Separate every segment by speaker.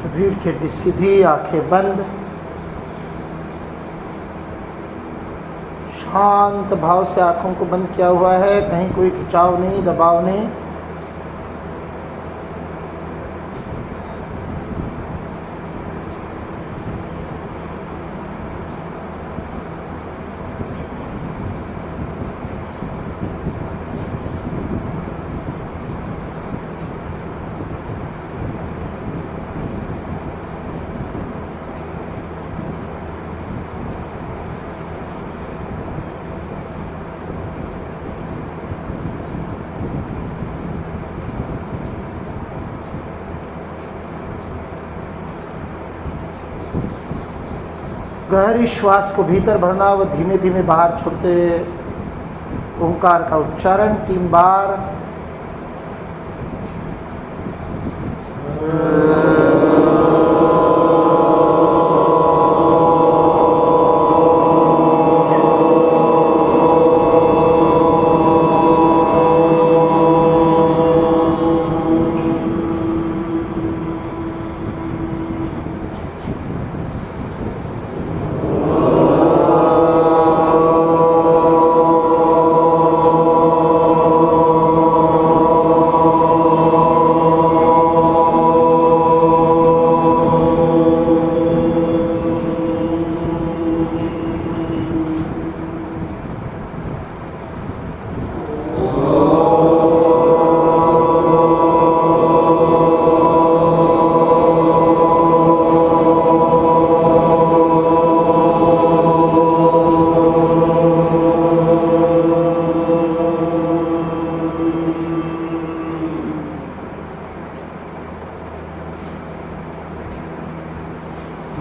Speaker 1: रीढ़ की हड्डी सीधी, आंखें बंद, शांत भाव से आंखों को बंद किया हुआ है। कहीं कोई खिंचाव नहीं, दबाव नहीं। गहरी श्वास को भीतर भरना व धीमे धीमे बाहर छोड़ते ओंकार का उच्चारण 3 बार।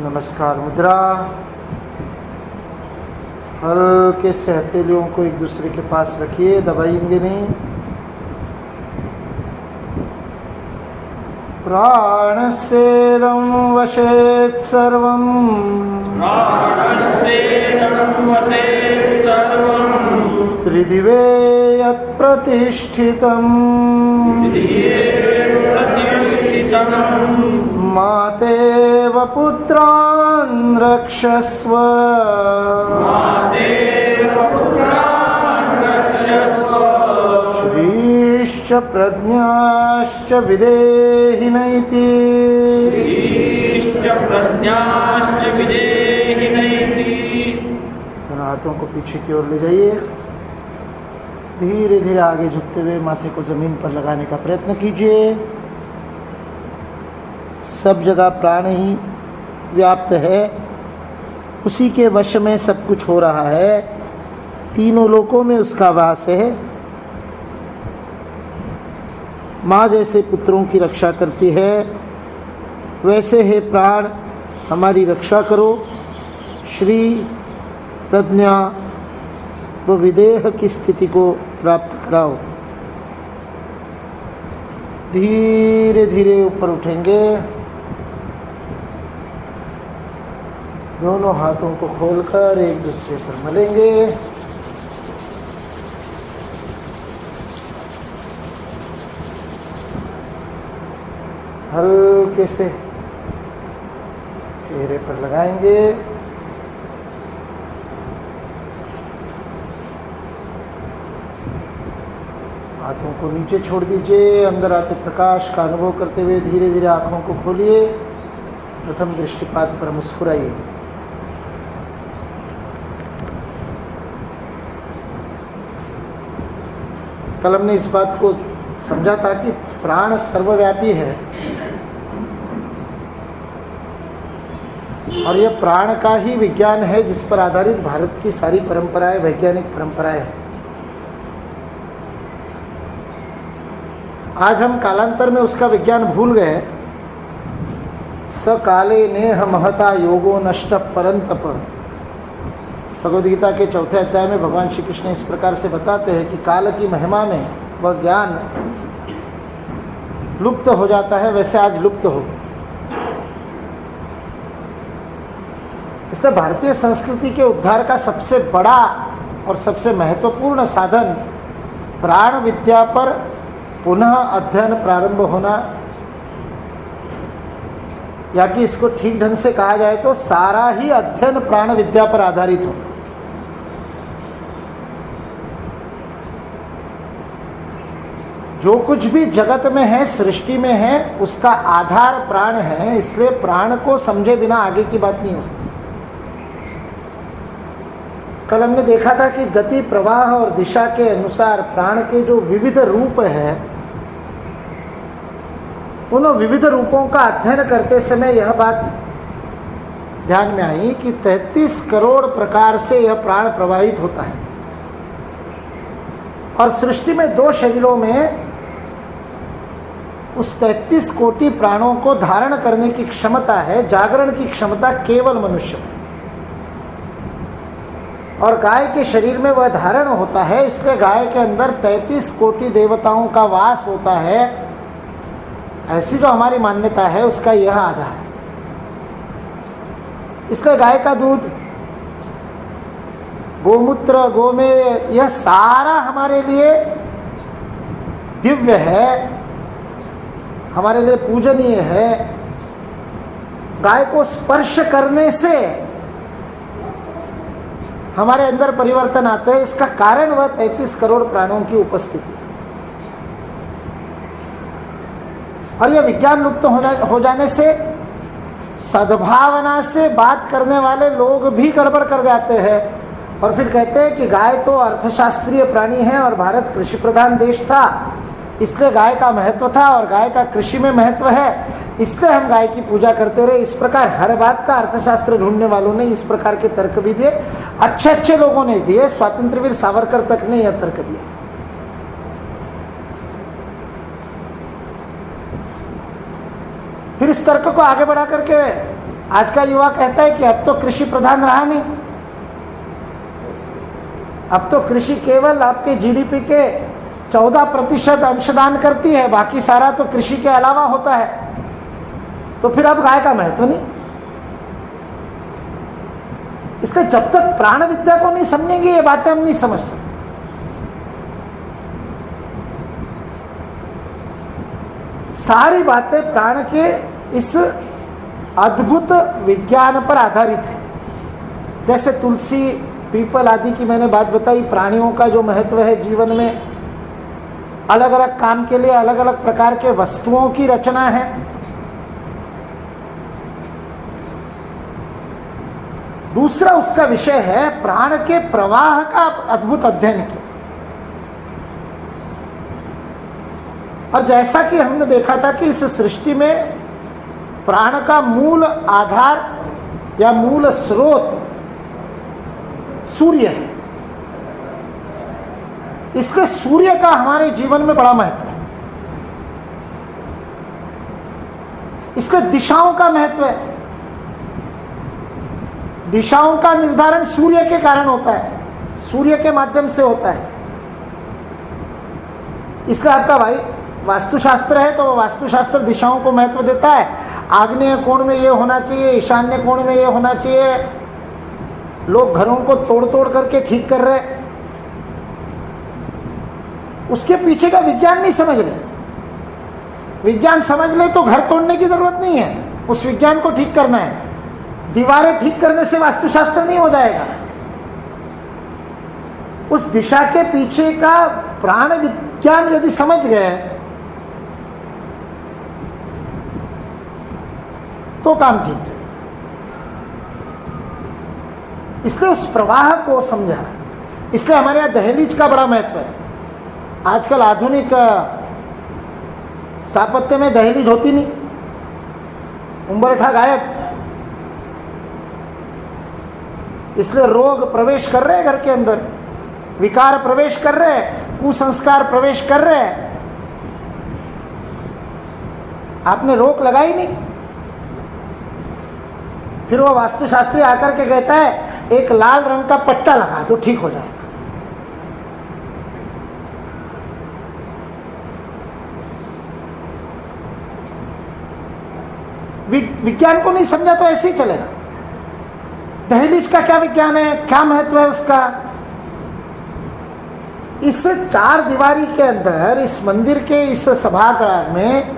Speaker 1: नमस्कार मुद्रा। हल्के से हथेलियों को एक दूसरे के पास रखिए, दबाएंगे नहीं। प्राणस्येदं वशेत् सर्वं, त्रिदिवे यत्प्रतिष्ठितम्, मातेव पुत्रान् रक्षस्व, श्रीश्च प्रज्ञाश्च विदेहि नैति। हाथों को पीछे की ओर ले जाइए। धीरे धीरे आगे झुकते हुए माथे को जमीन पर लगाने का प्रयत्न कीजिए। सब जगह प्राण ही व्याप्त है, उसी के वश में सब कुछ हो रहा है। तीनों लोकों में उसका वास है। माँ जैसे पुत्रों की रक्षा करती है, वैसे है प्राण हमारी रक्षा करो। श्री प्रज्ञा व विदेह की स्थिति को प्राप्त कराओ। धीरे धीरे ऊपर उठेंगे। दोनों हाथों को खोलकर एक दूसरे पर मलेंगे। हल्के से चेहरे पर लगाएंगे। हाथों को नीचे छोड़ दीजिए। अंदर आते प्रकाश का अनुभव करते हुए धीरे धीरे आँखों को खोलिए। प्रथम दृष्टिपात पर मुस्कुराइए। कल हमने इस बात को समझा था कि प्राण सर्वव्यापी है और यह प्राण का ही विज्ञान है जिस पर आधारित भारत की सारी परंपराएं, वैज्ञानिक परंपराएं हैं। आज हम कालांतर में उसका विज्ञान भूल गए। सकाले नेह महता योगो नष्ट परंतप। भगवद गीता के 4थे अध्याय में भगवान श्री कृष्ण इस प्रकार से बताते हैं कि काल की महिमा में वह ज्ञान लुप्त हो जाता है, वैसे आज लुप्त हो। इसलिए भारतीय संस्कृति के उद्धार का सबसे बड़ा और सबसे महत्वपूर्ण साधन प्राण विद्या पर पुनः अध्ययन प्रारंभ होना, या कि इसको ठीक ढंग से कहा जाए तो सारा ही अध्ययन प्राण विद्या पर आधारित हो। जो कुछ भी जगत में है, सृष्टि में है, उसका आधार प्राण है, इसलिए प्राण को समझे बिना आगे की बात नहीं हो सकती। कल हमने देखा था कि गति, प्रवाह और दिशा के अनुसार प्राण के जो विविध रूप है, उन विविध रूपों का अध्ययन करते समय यह बात ध्यान में आई कि 33 करोड़ प्रकार से यह प्राण प्रवाहित होता है, और सृष्टि में 2 शरीरों में उस 33 कोटि प्राणों को धारण करने की क्षमता है, जागरण की क्षमता केवल मनुष्य में। और गाय के शरीर में वह धारण होता है, इसलिए गाय के अंदर 33 कोटि देवताओं का वास होता है। ऐसी जो हमारी मान्यता है उसका यह आधार है। इसलिए गाय का दूध, गोमूत्र, गोमेय, यह सारा हमारे लिए दिव्य है, हमारे लिए पूजनीय है। गाय को स्पर्श करने से हमारे अंदर परिवर्तन आते हैं। इसका कारण वह 33 करोड़ प्राणों की उपस्थिति। और यह विज्ञान लुप्त हो जाने से सद्भावना से बात करने वाले लोग भी गड़बड़ कर जाते हैं और फिर कहते हैं कि गाय तो अर्थशास्त्रीय प्राणी है और भारत कृषि प्रधान देश था, इसलिए गाय का महत्व था और गाय का कृषि में महत्व है, इसलिए हम गाय की पूजा करते रहे। इस प्रकार हर बात का अर्थशास्त्र ढूंढने वालों ने इस प्रकार के तर्क भी दिए, अच्छे अच्छे लोगों ने दिए, स्वातंत्र्यवीर सावरकर तक ने यह तर्क दिया। फिर इस तर्क को आगे बढ़ा करके आज का युवा कहता है कि अब तो कृषि प्रधान रहा नहीं, अब तो कृषि केवल आपके जीडीपी के 14% अंशदान करती है, बाकी सारा तो कृषि के अलावा होता है, तो फिर अब गाय का महत्व नहीं। इसलिए जब तक प्राण विद्या को नहीं समझेंगे ये बातें हम नहीं समझ सकते। सारी बातें प्राण के इस अद्भुत विज्ञान पर आधारित है। जैसे तुलसी, पीपल आदि की मैंने बात बताई, प्राणियों का जो महत्व है जीवन में, अलग अलग काम के लिए अलग अलग प्रकार के वस्तुओं की रचना है। दूसरा उसका विषय है प्राण के प्रवाह का अद्भुत अध्ययन किया। और जैसा कि हमने देखा था कि इस सृष्टि में प्राण का मूल आधार या मूल स्रोत सूर्य है, इसके सूर्य का हमारे जीवन में बड़ा महत्व है। इसके दिशाओं का महत्व है। दिशाओं का निर्धारण सूर्य के कारण होता है, सूर्य के माध्यम से होता है। इसलिए आपका भाई वास्तुशास्त्र है तो वास्तुशास्त्र दिशाओं को महत्व देता है। आग्नेय कोण में ये होना चाहिए, ईशान्य कोण में ये होना चाहिए। लोग घरों को तोड़ तोड़ करके ठीक कर रहे, उसके पीछे का विज्ञान नहीं समझ रहे। विज्ञान समझ ले तो घर तोड़ने की जरूरत नहीं है, उस विज्ञान को ठीक करना है। दीवारें ठीक करने से वास्तुशास्त्र नहीं हो जाएगा। उस दिशा के पीछे का प्राण विज्ञान यदि समझ गए तो काम ठीक चले। इसलिए उस प्रवाह को समझा। इसलिए हमारे यहाँ दहलीज का बड़ा महत्व है। आजकल आधुनिक स्थापत्य में दहलीज होती नहीं, उंबरठा गायब। इसलिए रोग प्रवेश कर रहे हैं घर के अंदर, विकार प्रवेश कर रहे हैं, कुसंस्कार प्रवेश कर रहे हैं। आपने रोक लगाई नहीं। फिर वो वास्तुशास्त्री आकर के कहता है एक लाल रंग का पट्टा लगा दो, ठीक हो जाएगा। विज्ञान को नहीं समझा तो ऐसे ही चलेगा। दहलीज का क्या विज्ञान है, क्या महत्व है उसका, इस चार दीवारी के अंदर, इस मंदिर के इस सभागार में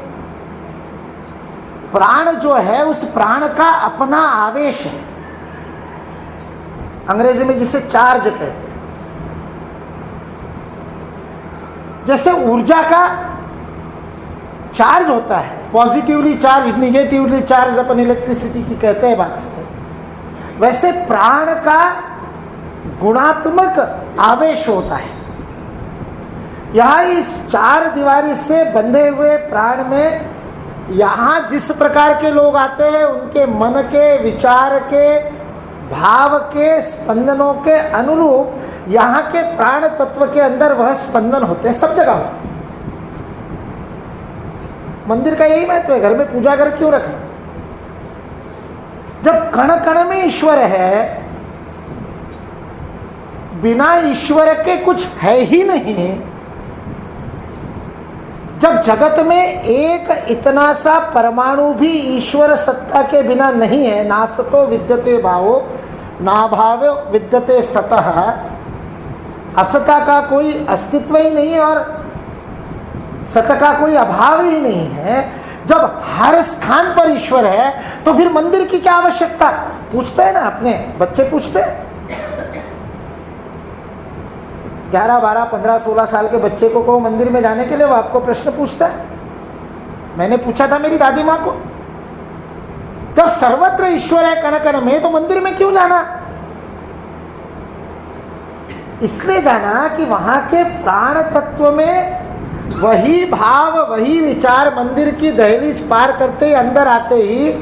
Speaker 1: प्राण जो है, उस प्राण का अपना आवेश है। अंग्रेजी में जिसे चार्ज कहते हैं। जैसे ऊर्जा का चार्ज होता है, पॉजिटिवली चार्ज, निगेटिवली चार्ज, अपन इलेक्ट्रिसिटी की कहते हैं बात, वैसे प्राण का गुणात्मक आवेश होता है। यहाँ इस चार दीवारी से बंधे हुए प्राण में यहाँ जिस प्रकार के लोग आते हैं, उनके मन के, विचार के, भाव के, स्पंदनों के अनुरूप यहाँ के प्राण तत्व के अंदर वह स्पंदन होते हैं, सब जगह होते हैं। मंदिर का यही महत्व है। घर में पूजा घर क्यों रखें? जब कण कण में ईश्वर है, बिना ईश्वर के कुछ है ही नहीं। जब जगत में एक इतना सा परमाणु भी ईश्वर सत्ता के बिना नहीं है, ना सतो विद्यते भावो ना भाव विद्यते सतः, असता का कोई अस्तित्व ही नहीं है और सत का कोई अभाव ही नहीं है। जब हर स्थान पर ईश्वर है तो फिर मंदिर की क्या आवश्यकता? पूछते हैं ना, अपने बच्चे पूछते हैं। 11, 12, 15, 16 साल के बच्चे को कहो मंदिर में जाने के लिए, वो आपको प्रश्न पूछता है। मैंने पूछा था मेरी दादी माँ को, जब सर्वत्र ईश्वर है कण कण में, तो मंदिर में क्यों जाना? इसलिए जाना कि वहां के प्राण तत्व में वही भाव, वही विचार मंदिर की दहलीज पार करते ही, अंदर आते ही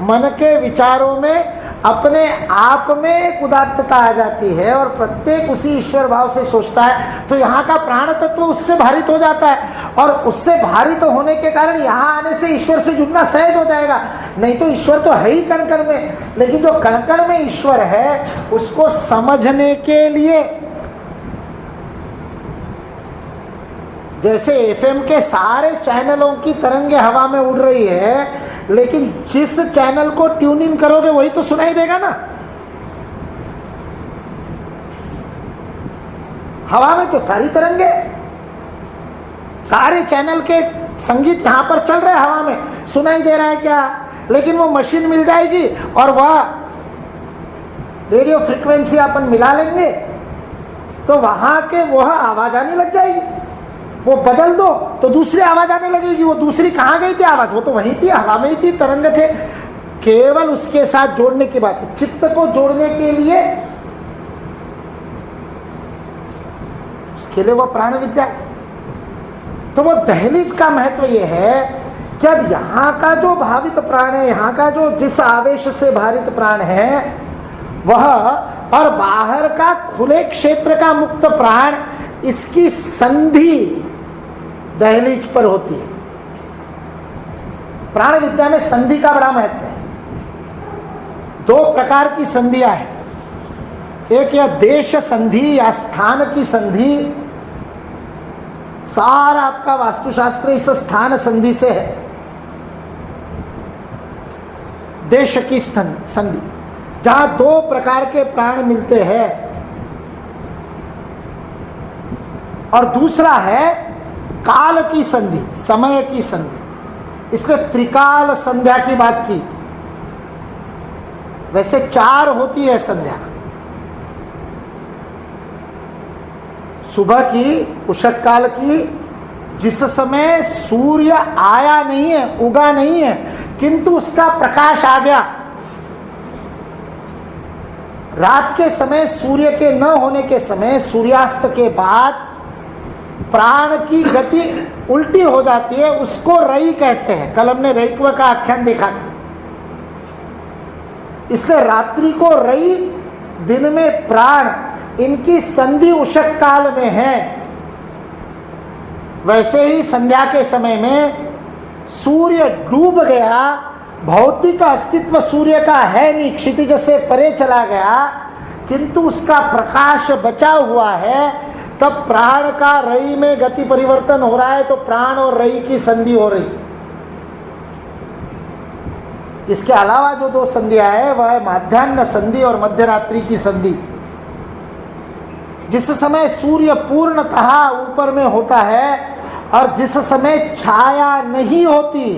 Speaker 1: मन के विचारों में अपने आप में एक उदात्तता आ जाती है और प्रत्येक उसी ईश्वर भाव से सोचता है। तो यहाँ का प्राण तत्व उससे भारित हो जाता है और उससे भारित होने के कारण यहाँ आने से ईश्वर से जुड़ना सहज हो जाएगा। नहीं तो ईश्वर तो है ही कण कण में, लेकिन जो कण कण में ईश्वर है उसको समझने के लिए, जैसे एफएम के सारे चैनलों की तरंगे हवा में उड़ रही है, लेकिन जिस चैनल को ट्यून इन करोगे वही तो सुनाई देगा ना। हवा में तो सारी तरंगे, सारे चैनल के संगीत यहां पर चल रहे हैं, हवा में सुनाई दे रहा है क्या? लेकिन वो मशीन मिल जाएगी और वह रेडियो फ्रीक्वेंसी अपन मिला लेंगे तो वहां के वह आवाज आने लग जाएगी। वो बदल दो तो दूसरी आवाज आने लगेगी। वो दूसरी कहाँ गई थी आवाज? वो तो वहीं थी, हवा में ही थी, तरंग थे। केवल उसके साथ जोड़ने की बात है। चित्त को जोड़ने के लिए उसके लिए वो प्राण विद्या। तो वो दहलीज का महत्व ये है कि अब यहाँ का जो भावित प्राण है, यहाँ का जो जिस आवेश से भारित प्राण है वह, और बाहर का खुले क्षेत्र का मुक्त प्राण, इसकी संधि दहलीज पर होती है। प्राण विद्या में संधि का बड़ा महत्व है। 2 प्रकार की संधियां हैं। एक या देश संधि या स्थान की संधि। सारा आपका वास्तुशास्त्र इस स्थान संधि से है। देश की संधि, जहां 2 प्रकार के प्राण मिलते हैं। और दूसरा है काल की संधि, समय की संधि। इसलिए त्रिकाल संध्या की बात की। वैसे 4 होती है संध्या। सुबह की, उषक काल की, जिस समय सूर्य आया नहीं है, उगा नहीं है, किंतु उसका प्रकाश आ गया। रात के समय, सूर्य के न होने के समय, सूर्यास्त के बाद प्राण की गति उल्टी हो जाती है, उसको रई कहते हैं। कल हमने रईत्व का आख्यान देखा था। इसलिए रात्रि को रई, दिन में प्राण, इनकी संधि उषक काल में है। वैसे ही संध्या के समय में सूर्य डूब गया, भौतिक अस्तित्व सूर्य का है नहीं, क्षितिज से परे चला गया, किंतु उसका प्रकाश बचा हुआ है। तब प्राण का रई में गति परिवर्तन हो रहा है, तो प्राण और रई की संधि हो रही। इसके अलावा जो 2 संधियां है वह है माध्याह्न संधि और मध्यरात्रि की संधि। जिस समय सूर्य पूर्णतः ऊपर में होता है और जिस समय छाया नहीं होती,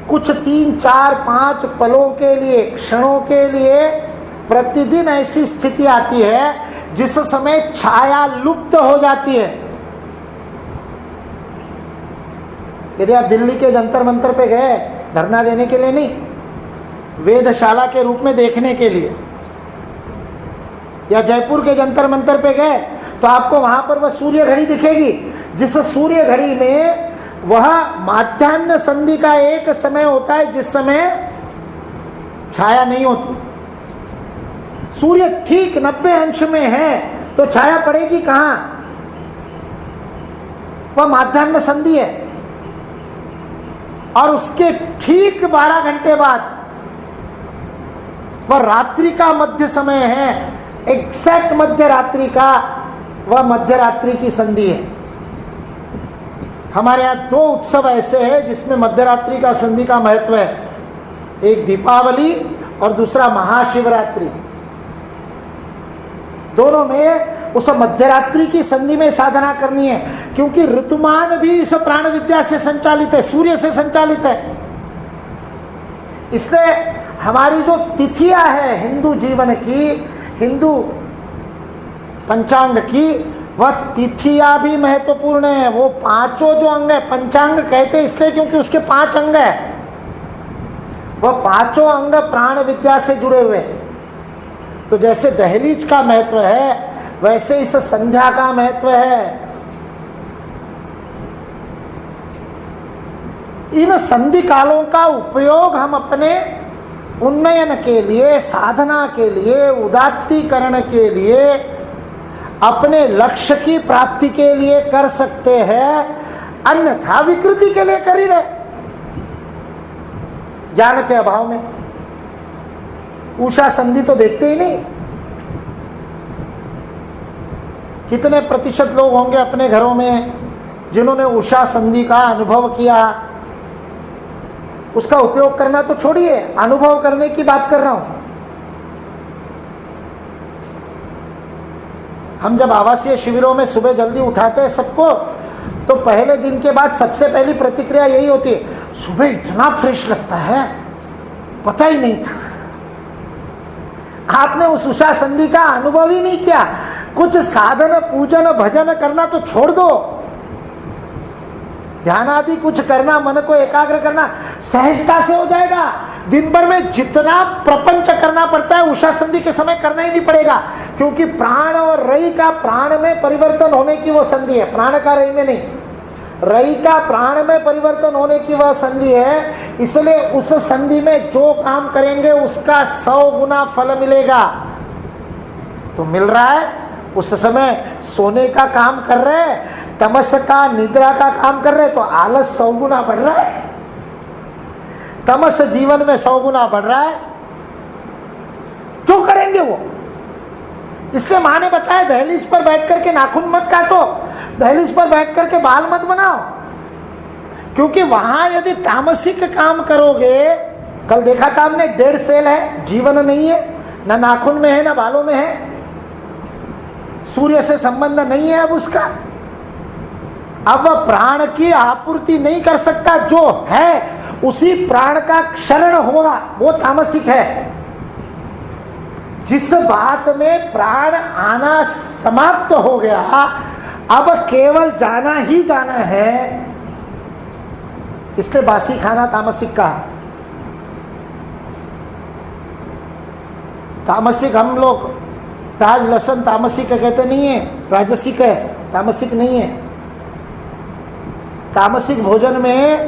Speaker 1: कुछ 3, 4, 5 पलों के लिए, क्षणों के लिए प्रतिदिन ऐसी स्थिति आती है जिस समय छाया लुप्त हो जाती है। यदि आप दिल्ली के जंतर मंतर पे गए धरना देने के लिए नहीं, वेधशाला के रूप में देखने के लिए, या जयपुर के जंतर मंतर पे गए तो आपको वहां पर वह सूर्य घड़ी दिखेगी, जिस सूर्य घड़ी में वह माध्याह्न संधि का एक समय होता है जिस समय छाया नहीं होती। सूर्य ठीक 90 अंश में है तो छाया पड़ेगी कहां? वह माध्याह्न संधि है। और उसके ठीक 12 घंटे बाद वह रात्रि का मध्य समय है, एग्जैक्ट मध्य रात्रि का, वह मध्य रात्रि की संधि है। हमारे यहाँ 2 उत्सव ऐसे हैं जिसमें मध्य रात्रि का संधि का महत्व है, एक दीपावली और दूसरा महाशिवरात्रि। दोनों में उस मध्यरात्रि की संधि में साधना करनी है, क्योंकि ऋतुमान भी इस प्राण विद्या से संचालित है, सूर्य से संचालित है। इसलिए हमारी जो तिथियां है हिंदू जीवन की, हिंदू पंचांग की, वह तिथियां भी महत्वपूर्ण है। वो 5 जो अंग है, पंचांग कहते हैं इसलिए क्योंकि उसके 5 अंग है, वह 5 अंग प्राण विद्या से जुड़े हुए हैं। तो जैसे दहलीज का महत्व है वैसे इस संध्या का महत्व है। इन संधि कालों का उपयोग हम अपने उन्नयन के लिए, साधना के लिए, उदात्तीकरण के लिए, अपने लक्ष्य की प्राप्ति के लिए कर सकते हैं, अन्यथा विकृति के लिए कर ही रहे, ज्ञान के अभाव में। उषा संधि तो देखते ही नहीं। कितने प्रतिशत लोग होंगे अपने घरों में जिन्होंने उषा संधि का अनुभव किया? उसका उपयोग करना तो छोड़िए, अनुभव करने की बात कर रहा हूं। हम जब आवासीय शिविरों में सुबह जल्दी उठाते हैं सबको, तो पहले दिन के बाद सबसे पहली प्रतिक्रिया यही होती है, सुबह इतना फ्रेश लगता है, पता ही नहीं था। आपने उस उषा संधि का अनुभव ही नहीं किया। कुछ साधन, पूजन, भजन करना तो छोड़ दो, ध्यान आदि कुछ करना, मन को एकाग्र करना सहजता से हो जाएगा। दिन भर में जितना प्रपंच करना पड़ता है उषा संधि के समय करना ही नहीं पड़ेगा, क्योंकि प्राण और रई का प्राण में परिवर्तन होने की वो संधि है, प्राण का रई में नहीं। रई का प्राण में परिवर्तन होने की वह संधि है, इसलिए उस संधि में जो काम करेंगे उसका 100 गुना फल मिलेगा। तो मिल रहा है, उस समय सोने का काम कर रहे हैं, तमस का, निद्रा का काम कर रहे हैं, तो आलस 100 गुना बढ़ रहा है, तमस जीवन में 100 गुना बढ़ रहा है। क्यों करेंगे वो? इसलिए माँ ने बताया दहलीज पर बैठ करके नाखून मत काटो, दहलीज पर बैठ करके बाल मत बनाओ, क्योंकि वहां यदि तामसिक काम करोगे, कल देखा था हमने, 1.5 सेल है, जीवन नहीं है, ना नाखून में है ना बालों में है, सूर्य से संबंध नहीं है अब उसका। अब वह प्राण की आपूर्ति नहीं कर सकता, जो है उसी प्राण का क्षरण होगा, वो तामसिक है। जिस बात में प्राण आना समाप्त हो गया, अब केवल जाना ही जाना है, इसलिए बासी खाना तामसिक का। तामसिक हम लोग प्याज लहसुन तामसिक कहते नहीं है, राजसिक है, तामसिक नहीं है। तामसिक भोजन में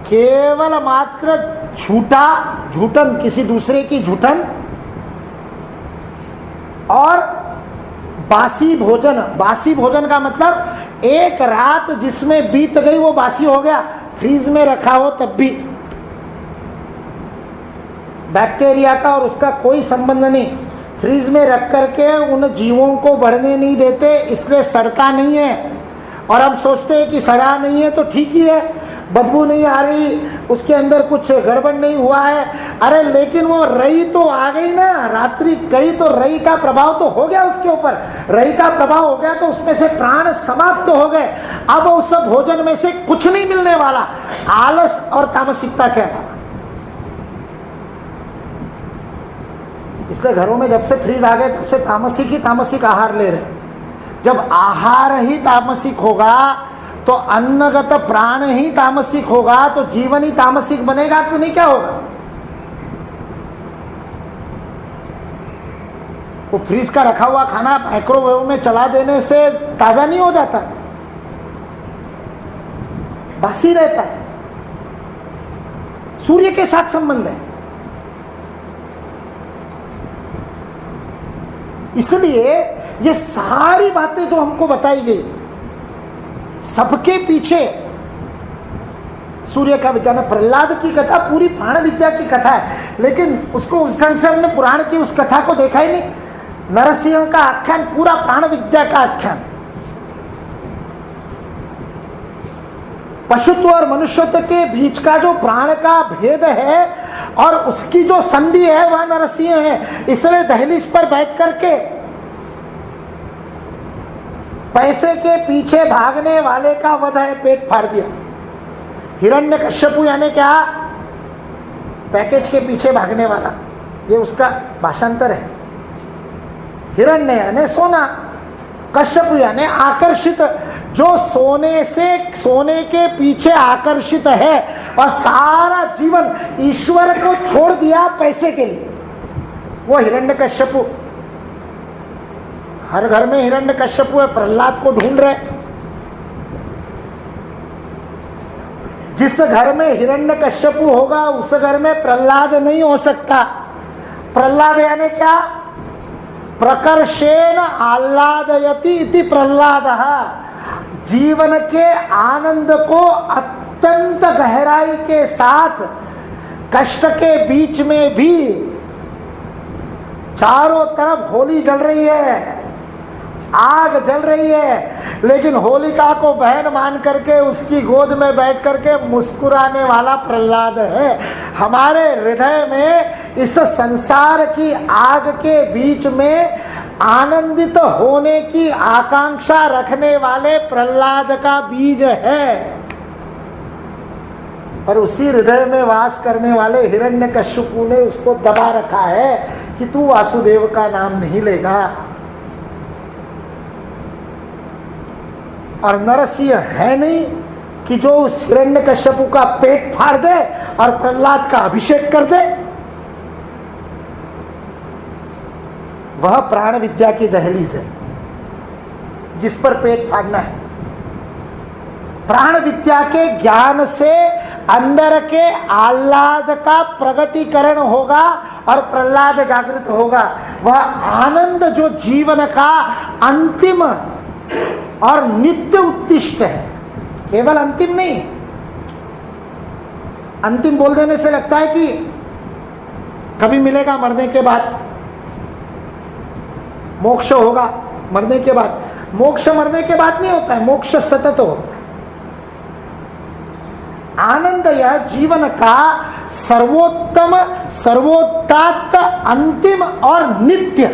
Speaker 1: केवल मात्र झूठन, किसी दूसरे की झूठन, और बासी भोजन। बासी भोजन का मतलब एक रात जिसमें बीत गई वो बासी हो गया, फ्रीज में रखा हो तब भी। बैक्टीरिया का और उसका कोई संबंध नहीं, फ्रीज में रख करके उन जीवों को बढ़ने नहीं देते, इसलिए सड़ता नहीं है। और हम सोचते हैं कि सड़ा नहीं है तो ठीक ही है, बदबू नहीं आ रही, उसके अंदर कुछ गड़बड़ नहीं हुआ है। अरे लेकिन वो रई तो आ गई ना, रात्रि गई तो रई का प्रभाव तो हो गया उसके ऊपर। रई का प्रभाव हो गया तो उसमें से प्राण समाप्त हो गए। अब उस भोजन में से कुछ नहीं मिलने वाला। आलस और तामसिकता क्या था। इसलिए घरों में जब से फ्रीज आ गए तब से तामसिक आहार ले रहे। जब आहार ही तामसिक होगा तो अन्नगत प्राण ही तामसिक होगा, तो जीवन ही तामसिक बनेगा तो नहीं क्या होगा। वो फ्रीज का रखा हुआ खाना माइक्रोवेव में चला देने से ताजा नहीं हो जाता, बासी रहता है। सूर्य के साथ संबंध है। इसलिए ये सारी बातें जो हमको बताई गई, सबके पीछे सूर्य का विज्ञान है। प्रहलाद की कथा पूरी प्राण विद्या की कथा है, लेकिन उसको उस ढंग से हमने पुराण की उस कथा को देखा ही नहीं। नरसिंह का आख्यान पूरा प्राण विद्या का आख्यान है। पशुत्व और मनुष्यत्व के बीच का जो प्राण का भेद है और उसकी जो संधि है वह नरसिंह है। इसलिए दहलीज पर बैठ करके पैसे के पीछे भागने वाले का वध है, पेट फाड़ दिया। हिरण्यकश्यपु यानी क्या, पैकेज के पीछे भागने वाला, ये उसका भाषांतर है। हिरण्य यानी सोना, कश्यप यानी आकर्षित, जो सोने के पीछे आकर्षित है और सारा जीवन ईश्वर को छोड़ दिया पैसे के लिए, वो हिरण्यकश्यप। हर घर में हिरण्यकश्यप है, प्रहलाद को ढूंढ रहे। जिस घर में हिरण्यकश्यप होगा उस घर में प्रहलाद नहीं हो सकता। प्रहलाद यानी क्या, प्रकर्षेण आह्लादयति इति प्रहलादः। जीवन के आनंद को अत्यंत गहराई के साथ, कष्ट के बीच में भी, चारों तरफ होली जल रही है, आग जल रही है, लेकिन होलिका को बहन मान करके उसकी गोद में बैठ करके मुस्कुराने वाला प्रहलाद है। हमारे हृदय में इस संसार की आग के बीच में आनंदित होने की आकांक्षा रखने वाले प्रहलाद का बीज है। पर उसी हृदय में वास करने वाले हिरण्यकश्यपु ने उसको दबा रखा है कि तू वासुदेव का नाम नहीं लेगा। और नरसिंह है नहीं कि जो उस हिरण्यकश्यपु का पेट फाड़ दे और प्रहलाद का अभिषेक कर दे। वह प्राण विद्या की दहलीज है जिस पर पेट फाड़ना है। प्राण विद्या के ज्ञान से अंदर के आह्लाद का प्रगटीकरण होगा और प्रहलाद जागृत होगा। वह आनंद जो जीवन का अंतिम और नित्य उत्तिष्ठ है, केवल अंतिम नहीं। अंतिम बोल देने से लगता है कि कभी मिलेगा मरने के बाद, मोक्ष होगा मरने के बाद। मोक्ष मरने के बाद नहीं होता है, मोक्ष सतत होता है। आनंद यह जीवन का सर्वोत्तम, सर्वोत्तात, अंतिम और नित्य।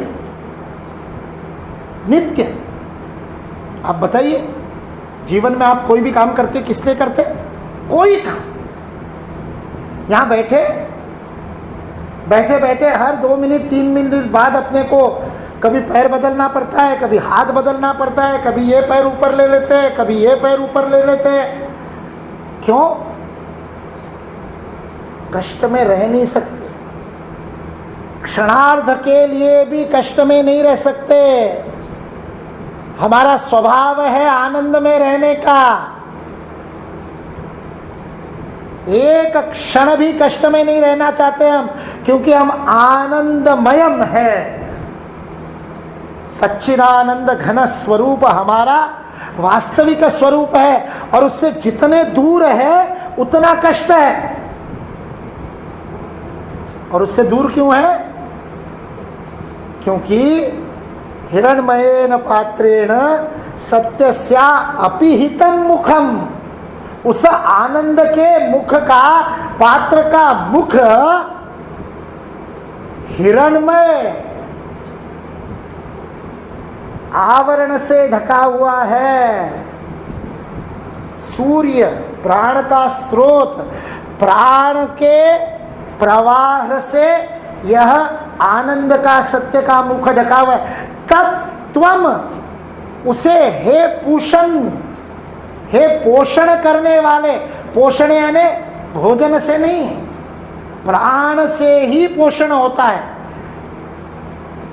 Speaker 1: नित्य आप बताइए, जीवन में आप कोई भी काम करते किस लिए करते? कोई था। यहां बैठे बैठे बैठे हर 2 मिनट 3 मिनट बाद अपने को कभी पैर बदलना पड़ता है, कभी हाथ बदलना पड़ता है, कभी ये पैर ऊपर ले लेते हैं, कभी ये पैर ऊपर ले लेते हैं। क्यों? कष्ट में रह नहीं सकते, क्षणार्ध के लिए भी कष्ट में नहीं रह सकते। हमारा स्वभाव है आनंद में रहने का। एक क्षण भी कष्ट में नहीं रहना चाहते हम, क्योंकि हम आनंदमयम है। सच्चिदानंद घन स्वरूप हमारा वास्तविक स्वरूप है, और उससे जितने दूर है उतना कष्ट है। और उससे दूर क्यों है? क्योंकि हिरण्मयेन पात्रेण सत्यस्या अपिहितं मुखम उस आनंद के मुख का, पात्र का मुख हिरणमय आवरण से ढका हुआ है। सूर्य प्राण का स्रोत, प्राण के प्रवाह से यह आनंद का, सत्य का मुख ढका हुआ है। तत्त्वम, उसे हे पूषण, हे पोषण करने वाले, पोषण यानी भोजन से नहीं, प्राण से ही पोषण होता है।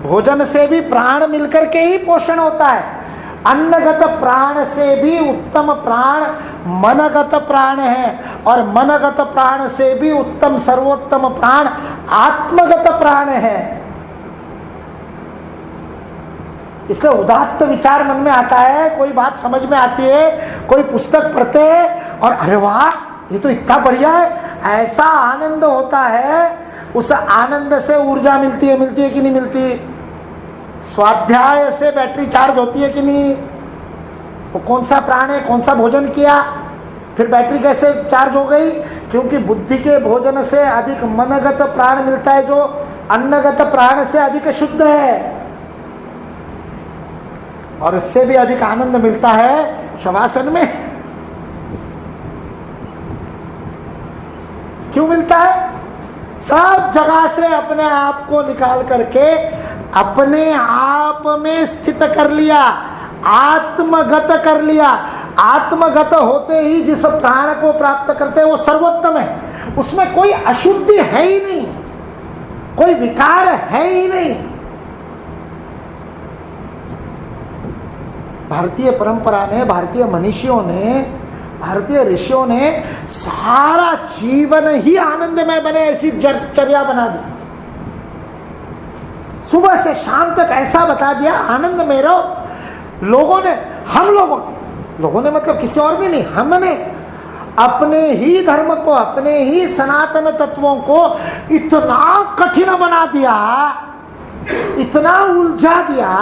Speaker 1: भोजन से भी प्राण मिलकर के ही पोषण होता है। अन्नगत प्राण से भी उत्तम प्राण मनगत प्राण है, और मनगत प्राण से भी उत्तम सर्वोत्तम प्राण आत्मगत प्राण है। इसलिए उदात्त विचार मन में आता है, कोई बात समझ में आती है, कोई पुस्तक पढ़ते हैं और अरे वाह ये तो इतना बढ़िया है, ऐसा आनंद होता है। उस आनंद से ऊर्जा मिलती है कि नहीं मिलती? स्वाध्याय से बैटरी चार्ज होती है कि नहीं? वो कौन सा प्राण है, कौन सा भोजन किया, फिर बैटरी कैसे चार्ज हो गई? क्योंकि बुद्धि के भोजन से अधिक मनगत प्राण मिलता है, जो अन्नगत प्राण से अधिक शुद्ध है, और इससे भी अधिक आनंद मिलता है शवासन में। क्यों मिलता है? सब जगह से अपने आप को निकाल करके अपने आप में स्थित कर लिया, आत्मगत कर लिया। आत्मगत होते ही जिस प्राण को प्राप्त करते हैं वो सर्वोत्तम है, उसमें कोई अशुद्धि है ही नहीं, कोई विकार है ही नहीं। भारतीय परंपरा ने, भारतीय मनीषियों ने, भारतीय ऋषियों ने सारा जीवन ही आनंदमय बने ऐसी चर्या बना दी। सुबह से शाम तक ऐसा बता दिया, आनंद में रहो। लोगों ने, हम लोगों ने मतलब किसी और ने नहीं, हमने अपने ही धर्म को, अपने ही सनातन तत्वों को इतना कठिन बना दिया, इतना उलझा दिया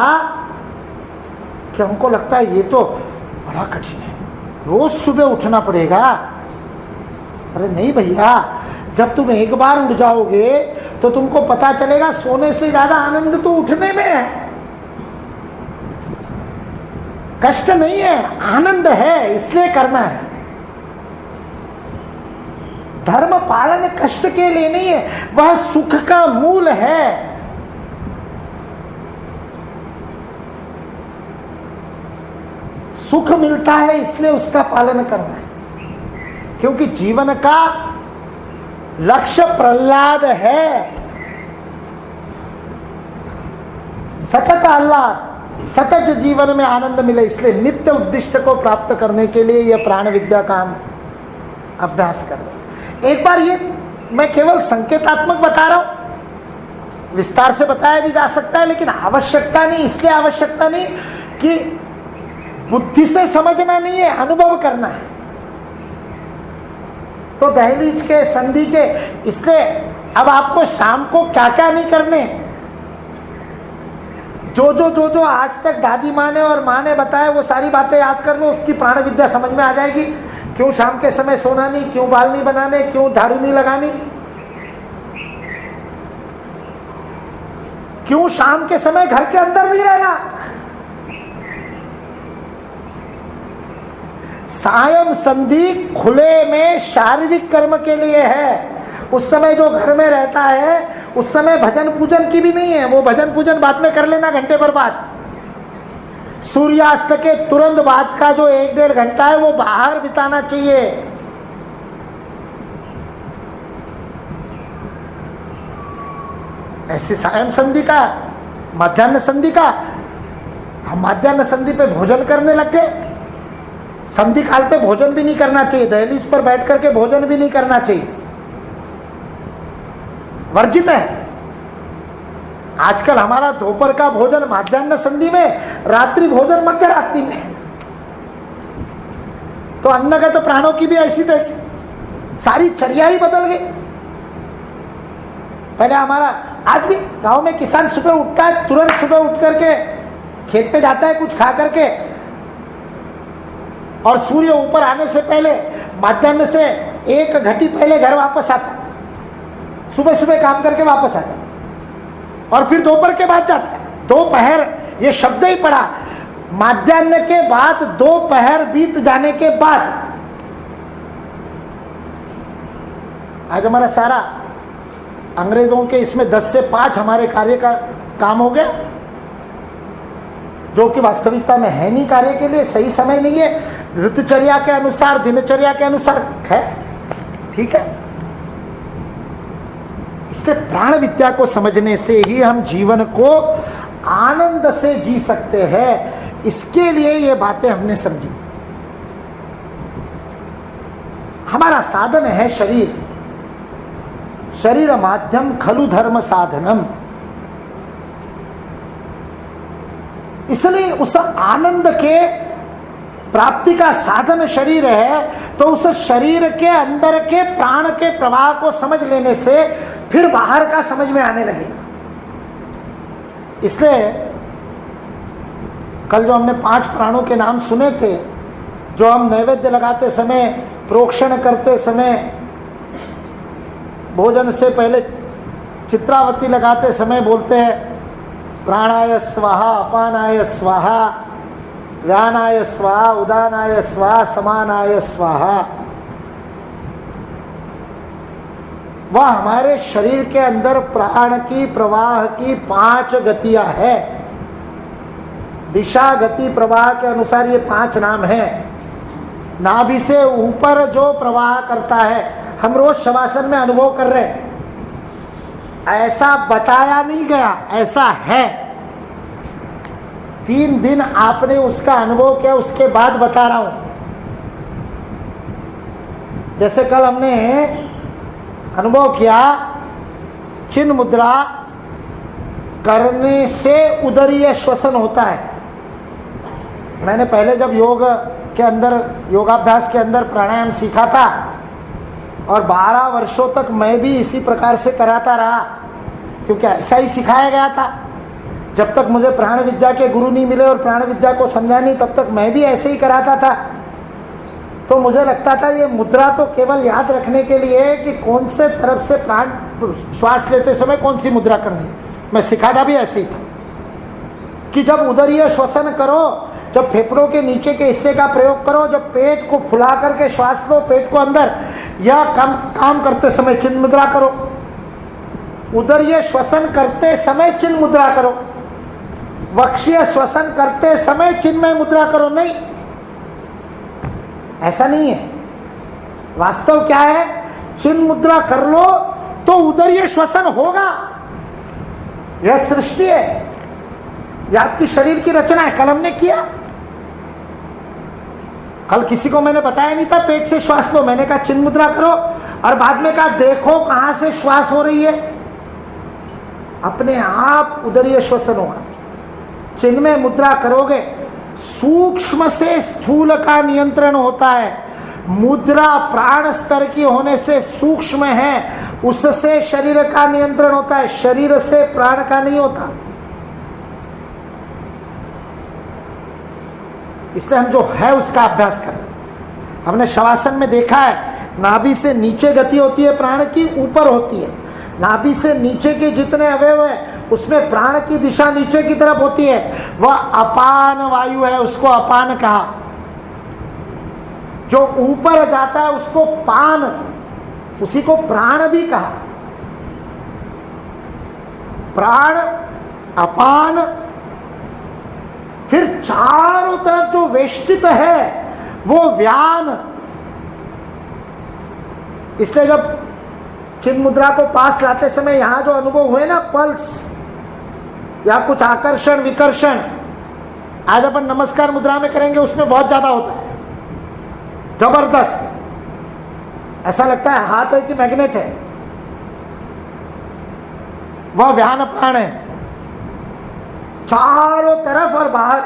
Speaker 1: कि हमको लगता है ये तो बड़ा कठिन है, रोज सुबह उठना पड़ेगा। अरे नहीं भैया, जब तुम एक बार उठ जाओगे तो तुमको पता चलेगा सोने से ज्यादा आनंद तो उठने में है। कष्ट नहीं है, आनंद है, इसलिए करना है। धर्म पालन कष्ट के लिए नहीं है, वह सुख का मूल है। सुख मिलता है इसलिए उसका पालन करना है, क्योंकि जीवन का लक्ष्य प्रहलाद है, सतत आह्लाद, सतत जीवन में आनंद मिले। इसलिए नित्य उद्दिष्ट को प्राप्त करने के लिए यह प्राण विद्या का अभ्यास करना। एक बार ये मैं केवल संकेतात्मक बता रहा हूं, विस्तार से बताया भी जा सकता है, लेकिन आवश्यकता नहीं। इसलिए आवश्यकता नहीं कि बुद्धि से समझना नहीं है, अनुभव करना है। तो दहलीज के, संधि के, इसलिए अब आपको शाम को क्या क्या नहीं करने, जो आज तक दादी माँ ने और माँ ने बताया वो सारी बातें याद कर लो, उसकी प्राण विद्या समझ में आ जाएगी। क्यों शाम के समय सोना नहीं, क्यों बाल नहीं बनाने, क्यों झाड़ू नहीं लगानी, क्यों शाम के समय घर के अंदर नहीं रहना। सायं संधि खुले में शारीरिक कर्म के लिए है। उस समय जो घर में रहता है उस समय भजन पूजन की भी नहीं है, वो भजन पूजन बाद में कर लेना घंटे भर बाद। सूर्यास्त के तुरंत बाद का जो 1-1.5 घंटा है वो बाहर बिताना चाहिए। ऐसी सायं संधि का, मध्याह्न संधि का, हम मध्याह्न संधि पे भोजन करने लग गए। संधि काल पे भोजन भी नहीं करना चाहिए, दहलीज पर बैठ करके भोजन भी नहीं करना चाहिए, वर्जित है। आजकल हमारा दोपहर का भोजन मध्याह्न संधि में, रात्रि भोजन मध्य रात्रि में। तो अन्नगत प्राणों की भी ऐसी तैसी सारी चर्या ही बदल गई। पहले हमारा, आज भी गांव में किसान सुबह उठता है, तुरंत सुबह उठ करके खेत पे जाता है कुछ खा करके, और सूर्य ऊपर आने से पहले मध्याह्न से 1 घंटी पहले घर वापस आता, सुबह सुबह काम करके वापस आता और फिर दोपहर के बाद जाता है। दोपहर ये शब्द ही पड़ा, मध्याह्न के बाद दोपहर बीत जाने के बाद। आज हमारा सारा अंग्रेजों के इसमें 10 से 5 हमारे कार्य का काम हो गया, जो कि वास्तविकता में है नहीं, कार्य के लिए सही समय नहीं है, ऋतुचर्या के अनुसार, दिनचर्या के अनुसार है, ठीक है। इसलिए प्राण विद्या को समझने से ही हम जीवन को आनंद से जी सकते हैं। इसके लिए ये बातें हमने समझी। हमारा साधन है शरीर, शरीर माध्यम खलु धर्म साधनम। इसलिए उस आनंद के प्राप्ति का साधन शरीर है, तो उस शरीर के अंदर के प्राण के प्रवाह को समझ लेने से फिर बाहर का समझ में आने लगेगा। इसलिए कल जो हमने 5 प्राणों के नाम सुने थे, जो हम नैवेद्य लगाते समय, प्रोक्षण करते समय, भोजन से पहले चित्रावती लगाते समय बोलते हैं प्राणाय स्वाहा, अपानाय स्वाहा, व्यानाय स्वाहा, उदानाय स्वाहा, समानाय स्वाहा। वह हमारे शरीर के अंदर प्राण की प्रवाह की 5 गतियां है। दिशा गति प्रवाह के अनुसार ये 5 नाम है। नाभि से ऊपर जो प्रवाह करता है, हम रोज शवासन में अनुभव कर रहे हैं, ऐसा बताया नहीं गया, ऐसा है। 3 दिन आपने उसका अनुभव किया, उसके बाद बता रहा हूं। जैसे कल हमने अनुभव किया, चिन्ह मुद्रा करने से उदरीय श्वसन होता है। मैंने पहले जब योग के अंदर, योगाभ्यास के अंदर प्राणायाम सीखा था और 12 वर्षों तक मैं भी इसी प्रकार से कराता रहा, क्योंकि ऐसा ही सिखाया गया था। जब तक मुझे प्राण विद्या के गुरु नहीं मिले और प्राण विद्या को समझा नहीं, तब तक मैं भी ऐसे ही कराता था। तो मुझे लगता था ये मुद्रा तो केवल याद रखने के लिए है कि कौन से तरफ से प्राण श्वास लेते समय कौन सी मुद्रा करनी है। मैं सिखाता भी ऐसे ही था कि जब उदरीय श्वसन करो, जब फेफड़ों के नीचे के हिस्से का प्रयोग करो, जब पेट को फुला करके श्वास लो पेट को अंदर, या काम करते समय चिन्ह मुद्रा करो। उदरीय श्वसन करते समय चिन्ह मुद्रा करो, वक्षीय श्वसन करते समय चिन्मय मुद्रा करो। नहीं, ऐसा नहीं है। वास्तव क्या है, चिन्ह मुद्रा कर लो तो उदरीय श्वसन होगा। यह सृष्टि है, यह आपकी शरीर की रचना है। कल हमने किया, कल किसी को मैंने बताया नहीं था पेट से श्वास लो, मैंने कहा चिन्ह मुद्रा करो, और बाद में कहा देखो कहां से श्वास हो रही है, अपने आप उदरीय श्वसन होगा। चिन्ह में मुद्रा करोगे, सूक्ष्म से स्थूल का नियंत्रण होता है। मुद्रा प्राण स्तर की होने से सूक्ष्म है, उससे शरीर का नियंत्रण होता है, शरीर से प्राण का नहीं होता। इसलिए हम जो है उसका अभ्यास कर रहे हैं। हमने शवासन में देखा है, नाभि से नीचे गति होती है प्राण की, ऊपर होती है। नाभि से नीचे के जितने अवयव है उसमें प्राण की दिशा नीचे की तरफ होती है, वह अपान वायु है, उसको अपान कहा। जो ऊपर जाता है उसको पान, उसी को प्राण भी कहा। प्राण, अपान, फिर चारों तरफ जो वेष्टित है वो व्यान। इसलिए जब चिन्ह मुद्रा को पास लाते समय यहां जो अनुभव हुए ना, पल्स या कुछ आकर्षण विकर्षण, आज अपन नमस्कार मुद्रा में करेंगे, उसमें बहुत ज्यादा होता है, जबरदस्त। ऐसा लगता है हाथ है कि मैग्नेट है। वह व्यान प्राण है, चारों तरफ और बाहर।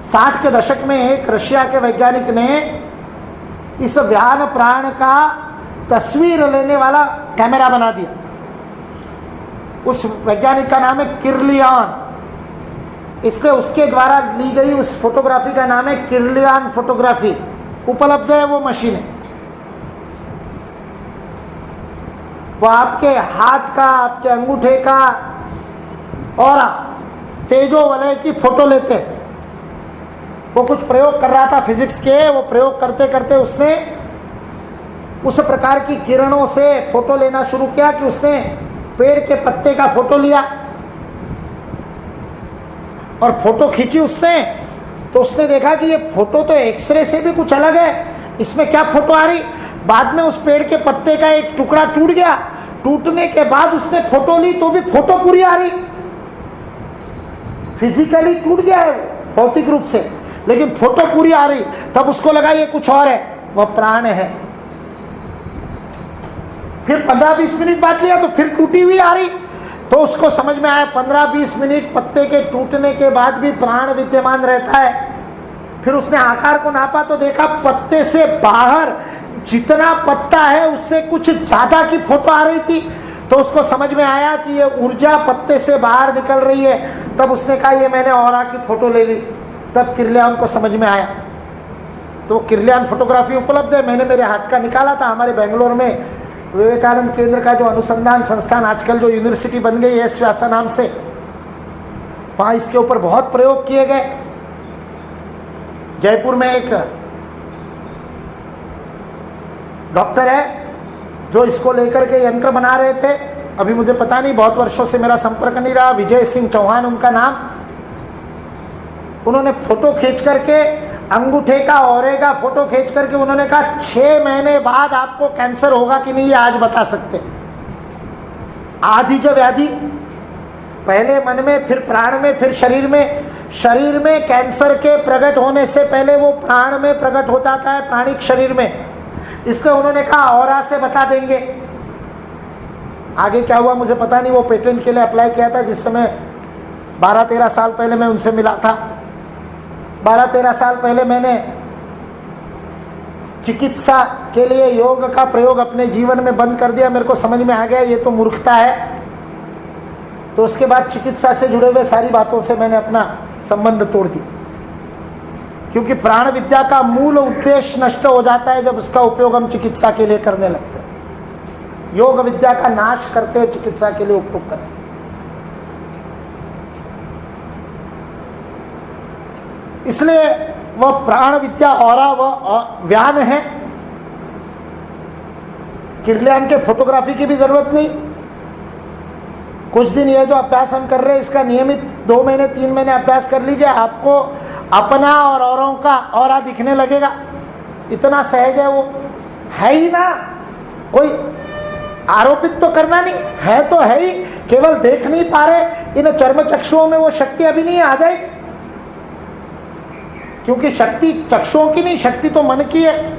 Speaker 1: 60 के दशक में एक रशिया के वैज्ञानिक ने इस व्यान प्राण का तस्वीर लेने वाला कैमरा बना दिया। उस वैज्ञानिक का नाम है किर्लियान, इसलिए उसके द्वारा ली गई उस फोटोग्राफी का नाम है किर्लियान फोटोग्राफी। उपलब्ध है वो मशीनें। वो आपके हाथ का, आपके अंगूठे का और तेजो वलय की फोटो लेते हैं। वो कुछ प्रयोग कर रहा था फिजिक्स के, वो प्रयोग करते करते उसने उस प्रकार की किरणों से फोटो लेना शुरू किया कि उसने पेड़ के पत्ते का फोटो लिया और फोटो खींची उसने, तो उसने देखा कि ये फोटो तो एक्सरे से भी कुछ अलग है, इसमें क्या फोटो आ रही। बाद में उस पेड़ के पत्ते का एक टुकड़ा टूट गया, टूटने के बाद उसने फोटो ली तो भी फोटो पूरी आ रही। फिजिकली टूट गया है भौतिक रूप से, लेकिन फोटो पूरी आ रही। तब उसको लगा ये कुछ और है, वह प्राण है। फिर 15-20 मिनट बाद लिया तो फिर टूटी हुई आ रही, तो उसको समझ में आया 15-20 मिनट पत्ते के टूटने के बाद भी प्राण विद्यमान रहता है। फिर उसने आकार को नापा तो देखा पत्ते से बाहर जितना पत्ता है उससे कुछ ज्यादा की फोटो आ रही थी। तो उसको समझ में आया कि ये ऊर्जा पत्ते से बाहर निकल रही है। तब उसने कहा ये मैंने ऑरा की फोटो ले ली। तब किर्लियान को समझ में आया। तो किर्लियान फोटोग्राफी उपलब्ध है, मैंने मेरे हाथ का निकाला था। हमारे बेंगलोर में विवेकानंद केंद्र का जो अनुसंधान संस्थान, आजकल जो यूनिवर्सिटी बन गई है एस व्यासा नाम से, वहाँ इसके ऊपर बहुत प्रयोग किए गए। जयपुर में एक डॉक्टर है जो इसको लेकर के यंत्र बना रहे थे। अभी मुझे पता नहीं, बहुत वर्षों से मेरा संपर्क नहीं रहा। विजय सिंह चौहान उनका नाम। उन्होंने फोटो खींच करके अंगूठे का औरे का फोटो खींच करके उन्होंने कहा 6 महीने बाद आपको कैंसर होगा कि नहीं ये आज बता सकते। आधी जो व्याधि पहले मन में, फिर प्राण में, फिर शरीर में। शरीर में कैंसर के प्रकट होने से पहले वो प्राण में प्रकट हो जाता है, प्राणिक शरीर में। इसलिए उन्होंने कहा औरा से बता देंगे। आगे क्या हुआ मुझे पता नहीं। वो पेटेंट के लिए अप्लाई किया था जिस समय 12-13 साल पहले मैं उनसे मिला था। 12-13 साल पहले मैंने चिकित्सा के लिए योग का प्रयोग अपने जीवन में बंद कर दिया। मेरे को समझ में आ गया ये तो मूर्खता है। तो उसके बाद चिकित्सा से जुड़े हुए सारी बातों से मैंने अपना संबंध तोड़ दिया, क्योंकि प्राण विद्या का मूल उद्देश्य नष्ट हो जाता है जब उसका उपयोग हम चिकित्सा के लिए करने लगते हैं। योग विद्या का नाश करते हैं, चिकित्सा के लिए उपयोग करते हैं। इसलिए वह प्राण विद्या औरा वह व्यान है। किर्लियान के फोटोग्राफी की भी जरूरत नहीं। कुछ दिन ये जो अभ्यास हम कर रहे हैं इसका नियमित 2 महीने 3 महीने अभ्यास कर लीजिए, आपको अपना और औरों का औरा दिखने लगेगा। इतना सहज है वो, है ही ना। कोई आरोपित तो करना नहीं है, तो है ही, केवल देख नहीं पा रहे। इन चर्म चक्षुओं में वो शक्ति अभी नहीं आ जाएगी, क्योंकि शक्ति चक्षुओं की नहीं, शक्ति तो मन की है।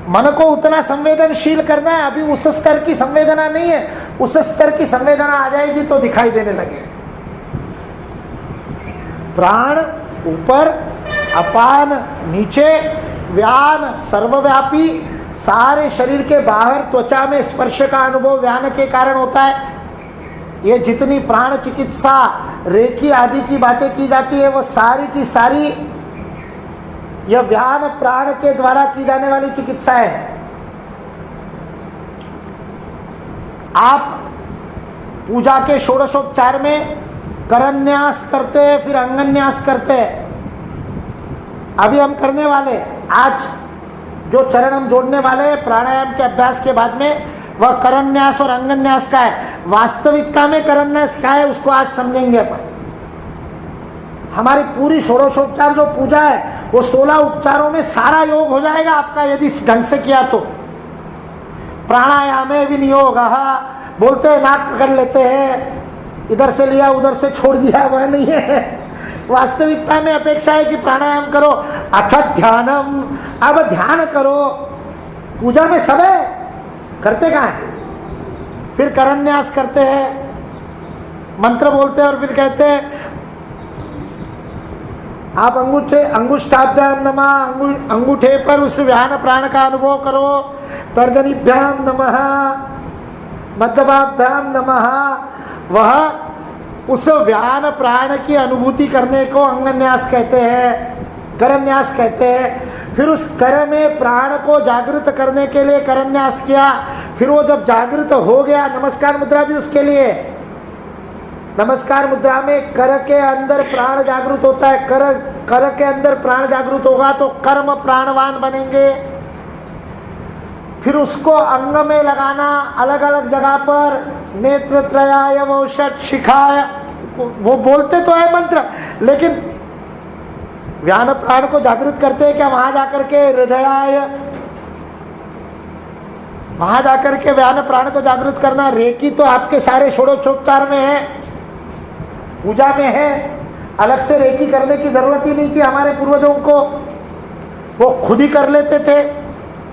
Speaker 1: मन को उतना संवेदनशील करना है, अभी उस स्तर की संवेदना नहीं है। उस स्तर की संवेदना आ जाएगी तो दिखाई देने लगे। प्राण ऊपर, अपान नीचे, व्यान सर्वव्यापी, सारे शरीर के बाहर त्वचा में स्पर्श का अनुभव व्यान के कारण होता है। ये जितनी प्राण चिकित्सा, रेकी आदि की बातें की जाती है वो सारी की सारी यह व्यान प्राण के द्वारा की जाने वाली चिकित्सा है। आप पूजा के षोडशोपचार में करन्यास करते हैं, फिर अंगन्यास करते हैं। अभी हम करने वाले, आज जो चरण हम जोड़ने वाले हैं प्राणायाम के अभ्यास के बाद में, वह करन्यास और अंगन्यास का है। वास्तविकता में करन्यास का है उसको आज समझेंगे अपन। हमारी पूरी षोडशोपचार जो पूजा है वो 16 उपचारों में सारा योग हो जाएगा आपका, यदि इस ढंग से किया तो। प्राणायाम विनियोग, बोलते हैं नाक पकड़ लेते हैं, इधर से लिया उधर से छोड़ दिया, वह नहीं है। वास्तविकता में अपेक्षा है कि प्राणायाम करो, अथ ध्यानम, अब ध्यान करो। पूजा में सब है, करते कहाँ है? फिर करन्यास करते हैं, मंत्र बोलते हैं और फिर कहते हैं आप अंगुष्ठाभ्याम नमः, अंगूठे पर उस व्यान प्राण का अनुभव करो। तर्जनीभ्याम नमः, मध्यमाभ्याम नमः। वह उस व्यान प्राण की अनुभूति करने को अंगन्यास कहते हैं, करन्यास कहते हैं। फिर उस कर में प्राण को जागृत करने के लिए करन्यास किया। फिर वो जब जागृत हो गया, नमस्कार मुद्रा भी उसके लिए। नमस्कार मुद्रा में कर के अंदर प्राण जागृत होता है। कर के अंदर प्राण जागृत होगा तो कर्म प्राणवान बनेंगे। फिर उसको अंग में लगाना, अलग अलग जगह पर, नेत्र त्रयाय वौषट शिखाय, वो बोलते तो है मंत्र, लेकिन व्यान प्राण को जागृत करते हैं क्या? वहां जाकर के हृदयाय, वहां जाकर के व्यान प्राण को जागृत करना। रेकी तो आपके सारे षोडशोपचार में है, पूजा में है, अलग से रेकी करने की जरूरत ही नहीं थी हमारे पूर्वजों को, वो खुद ही कर लेते थे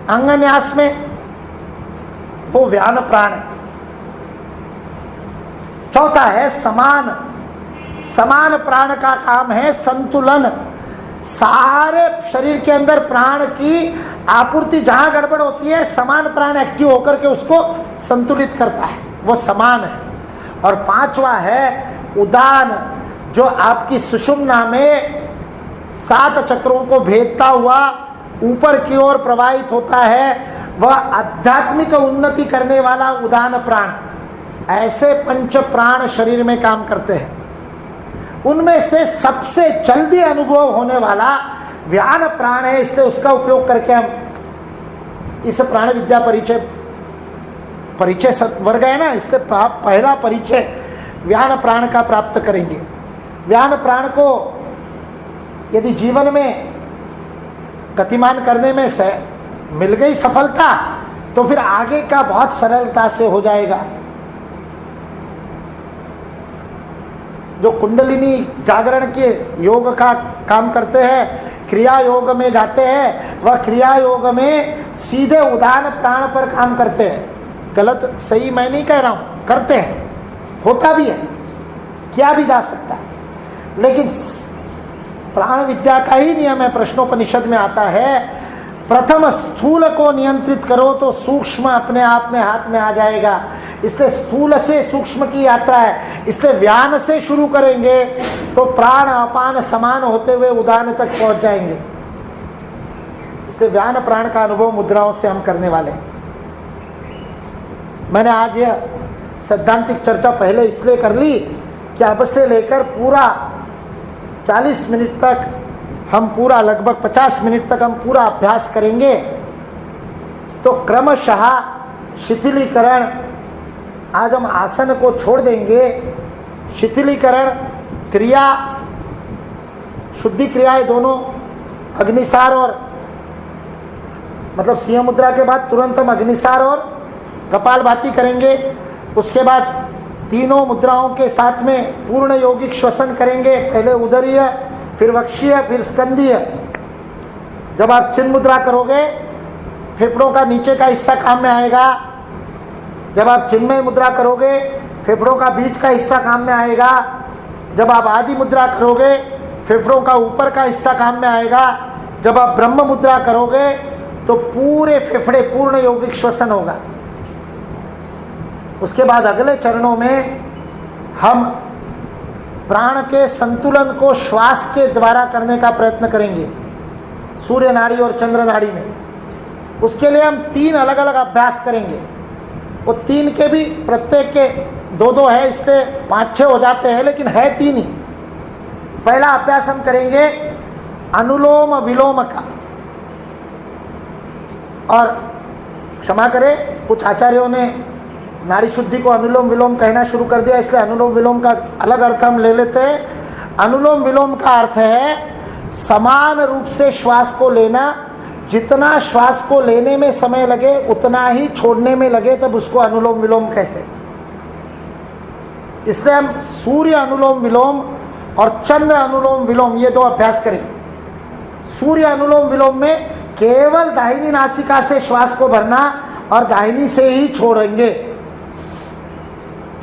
Speaker 1: अंगन्यास में। वो व्यान प्राण है। चौथा है समान। समान प्राण का काम है संतुलन। सारे शरीर के अंदर प्राण की आपूर्ति जहां गड़बड़ होती है, समान प्राण एक्टिव होकर के उसको संतुलित करता है, वो समान है। और पांचवा है उदान, जो आपकी सुषुम्ना में 7 चक्रों को भेदता हुआ ऊपर की ओर प्रवाहित होता है, वह आध्यात्मिक उन्नति करने वाला उदान प्राण। ऐसे 5 प्राण शरीर में काम करते हैं। उनमें से सबसे जल्दी अनुभव होने वाला व्यान प्राण है, इसलिए उसका उपयोग करके हम इस प्राण विद्या परिचय वर्ग है ना, इससे पहला परिचय व्यान प्राण का प्राप्त करेंगे। व्यान प्राण को यदि जीवन में गतिमान करने में से मिल गई सफलता, तो फिर आगे का बहुत सरलता से हो जाएगा। जो कुंडलिनी जागरण के योग का काम करते हैं, क्रिया योग में जाते हैं, वह क्रिया योग में सीधे उदान प्राण पर काम करते हैं। गलत सही मैं नहीं कह रहा हूं, करते हैं, होता भी है, किया भी जा सकता है। लेकिन प्राण विद्या का ही नियम है, प्रश्नोपनिषद में आता है, प्रथम स्थूल को नियंत्रित करो तो सूक्ष्म अपने आप में हाथ में आ जाएगा। इसलिए स्थूल से सूक्ष्म की यात्रा है, इसलिए व्यान से शुरू करेंगे तो प्राण अपान समान होते हुए उदान तक पहुंच जाएंगे। इसलिए व्यान प्राण का अनुभव मुद्राओं से हम करने वाले हैं। मैंने आज यह सैद्धांतिक चर्चा पहले इसलिए कर ली कि अब से लेकर पूरा 40 मिनट तक हम पूरा, लगभग 50 मिनट तक हम पूरा अभ्यास करेंगे। तो क्रमशः शिथिलीकरण, आज हम आसन को छोड़ देंगे। शिथिलीकरण क्रिया, शुद्धि क्रियाएं दोनों, अग्निसार और मतलब सिंह मुद्रा के बाद तुरंत हम अग्निसार और कपालभाति करेंगे। उसके बाद तीनों मुद्राओं के साथ में पूर्ण यौगिक श्वसन करेंगे। पहले उदरीय, फिर वक्षीय, फिर स्कंदीय। जब आप चिन्ह मुद्रा करोगे, फेफड़ों का नीचे का हिस्सा काम में आएगा। जब आप चिन्मय मुद्रा करोगे, फेफड़ों का बीच का हिस्सा काम में आएगा। जब आप आदि मुद्रा करोगे, फेफड़ों का ऊपर का हिस्सा काम में आएगा। जब आप ब्रह्म मुद्रा करोगे तो पूरे फेफड़े पूर्ण यौगिक श्वसन होगा। उसके बाद अगले चरणों में हम प्राण के संतुलन को श्वास के द्वारा करने का प्रयत्न करेंगे, सूर्य नाड़ी और चंद्र नाड़ी में। उसके लिए हम 3 अलग अलग अभ्यास करेंगे। वो 3 के भी प्रत्येक के 2-2 है, इससे 5-6 हो जाते हैं, लेकिन है 3 ही। पहला अभ्यास हम करेंगे अनुलोम विलोम का। और क्षमा करें, कुछ आचार्यों ने नाड़ी शुद्धि को अनुलोम विलोम कहना शुरू कर दिया, इसलिए अनुलोम विलोम का अलग अर्थ हम ले लेते हैं। अनुलोम विलोम का अर्थ है समान रूप से श्वास को लेना। जितना श्वास को लेने में समय लगे उतना ही छोड़ने में लगे, तब उसको अनुलोम विलोम कहते हैं। इसलिए हम सूर्य अनुलोम विलोम और चंद्र अनुलोम विलोम, ये 2 अभ्यास करेंगे। सूर्य अनुलोम विलोम में केवल दाहिनी नासिका से श्वास को भरना और दाहिनी से ही छोड़ेंगे।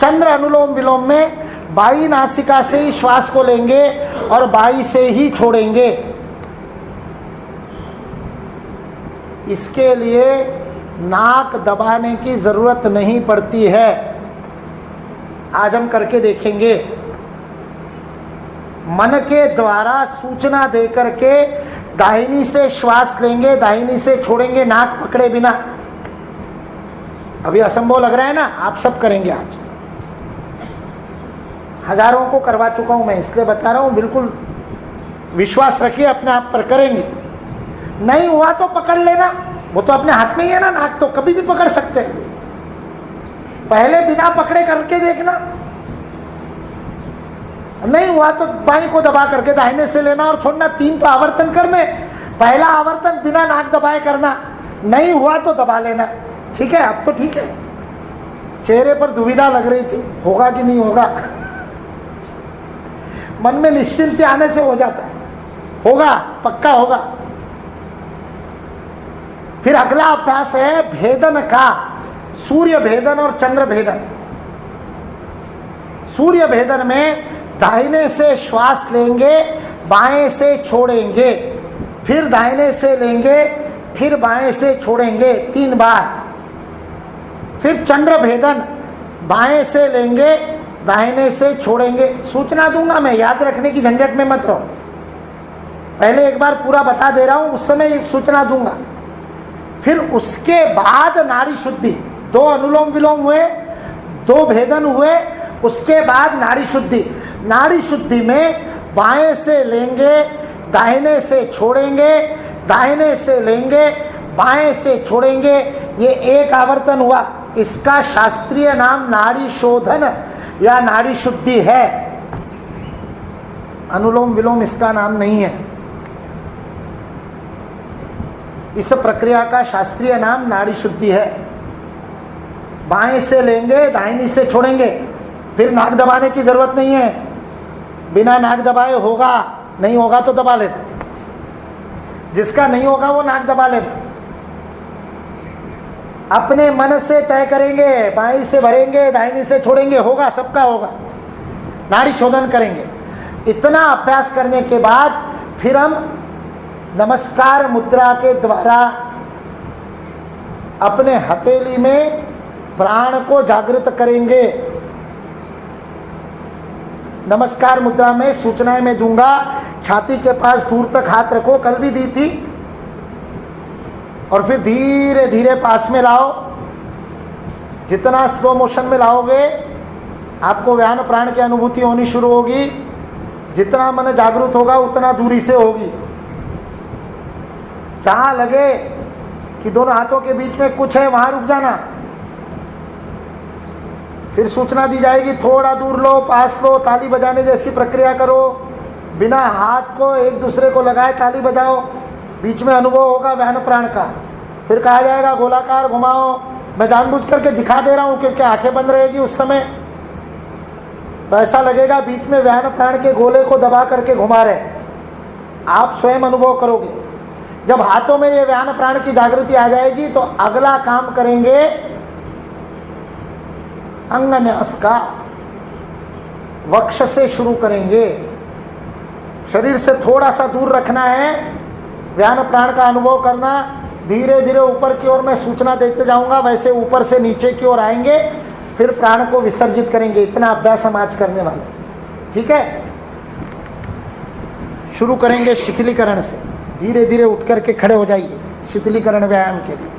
Speaker 1: चंद्र अनुलोम विलोम में बाई नासिका से ही श्वास को लेंगे और बाई से ही छोड़ेंगे। इसके लिए नाक दबाने की जरूरत नहीं पड़ती है। आज हम करके देखेंगे। मन के द्वारा सूचना देकर के दाहिनी से श्वास लेंगे, दाहिनी से छोड़ेंगे नाक पकड़े बिना। अभी असंभव लग रहा है ना, आप सब करेंगे आज। हजारों को करवा चुका हूं मैं, इसलिए बता रहा हूं, बिल्कुल विश्वास रखिए अपने आप पर, करेंगे। नहीं हुआ तो पकड़ लेना, वो तो अपने हाथ में ही है ना, नाक तो कभी भी पकड़ सकते हैं। पहले बिना पकड़े करके देखना, नहीं हुआ तो बाएं को दबा करके दाहिने से लेना और छोड़ना। 3 तो आवर्तन करने, पहला आवर्तन बिना नाक दबाए करना, नहीं हुआ तो दबा लेना। ठीक है, अब तो ठीक है। चेहरे पर दुविधा लग रही थी, होगा कि नहीं होगा, मन में निश्चिंत आने से हो जाता, होगा, पक्का होगा। फिर अगला अभ्यास है भेदन का, सूर्य भेदन और चंद्र भेदन। सूर्य भेदन में दाहिने से श्वास लेंगे, बाएं से छोड़ेंगे, फिर दाहिने से लेंगे, फिर बाएं से छोड़ेंगे 3 बार। फिर चंद्र भेदन, बाएं से लेंगे, दाहिने से छोड़ेंगे। सूचना दूंगा मैं, याद रखने की झंझट में मत रहो, पहले एक बार पूरा बता दे रहा हूं, उस समय सूचना दूंगा। फिर उसके बाद नाड़ी शुद्धि, 2 अनुलोम विलोम हुए, 2 भेदन हुए, उसके बाद नाड़ी शुद्धि। नाड़ी शुद्धि में बाएं से लेंगे, दाहिने से छोड़ेंगे, दाहिने से लेंगे, बाएं से छोड़ेंगे। ये 1 आवर्तन हुआ। इसका शास्त्रीय नाम नाड़ी शोधन या नाड़ी शुद्धि है, अनुलोम विलोम इसका नाम नहीं है। इस प्रक्रिया का शास्त्रीय नाम नाड़ी शुद्धि है। बाएं से लेंगे, दाहिनी से छोड़ेंगे, फिर नाक दबाने की जरूरत नहीं है, बिना नाक दबाए होगा, नहीं होगा तो दबा लेना, जिसका नहीं होगा वो नाक दबा लेना। अपने मन से तय करेंगे, बाएं से भरेंगे, दाहिनी से छोड़ेंगे, होगा, सबका होगा। नाड़ी शोधन करेंगे। इतना अभ्यास करने के बाद फिर हम नमस्कार मुद्रा के द्वारा अपने हथेली में प्राण को जागृत करेंगे। नमस्कार मुद्रा में सूचनाएं मैं दूंगा, छाती के पास दूर तक हाथ रखो, कल भी दी थी, और फिर धीरे धीरे पास में लाओ। जितना स्लो मोशन में लाओगे आपको व्यान प्राण की अनुभूति होनी शुरू होगी। जितना मन जागृत होगा उतना दूरी से होगी। जहां लगे कि दोनों हाथों के बीच में कुछ है वहां रुक जाना, फिर सूचना दी जाएगी, थोड़ा दूर लो, पास लो, ताली बजाने जैसी प्रक्रिया करो, बिना हाथ को एक दूसरे को लगाए ताली बजाओ, बीच में अनुभव होगा व्यान प्राण का। फिर कहा जाएगा गोलाकार घुमाओ, मैं जानबूझ करके दिखा दे रहा हूं क्योंकि आंखें बंद रहेगी उस समय, तो ऐसा लगेगा बीच में व्यान प्राण के गोले को दबा करके घुमा रहे, आप स्वयं अनुभव करोगे। जब हाथों में ये व्यान प्राण की जागृति आ जाएगी तो अगला काम करेंगे अंगन्यास का, वक्ष से शुरू करेंगे। शरीर से थोड़ा सा दूर रखना है, व्यान प्राण का अनुभव करना, धीरे धीरे ऊपर की ओर मैं सूचना देते जाऊंगा, वैसे ऊपर से नीचे की ओर आएंगे, फिर प्राण को विसर्जित करेंगे। इतना अभ्यास हम आज करने वाले, ठीक है। शुरू करेंगे शिथिलीकरण से, धीरे धीरे उठ करके खड़े हो जाइए शिथिलीकरण व्यायाम के लिए।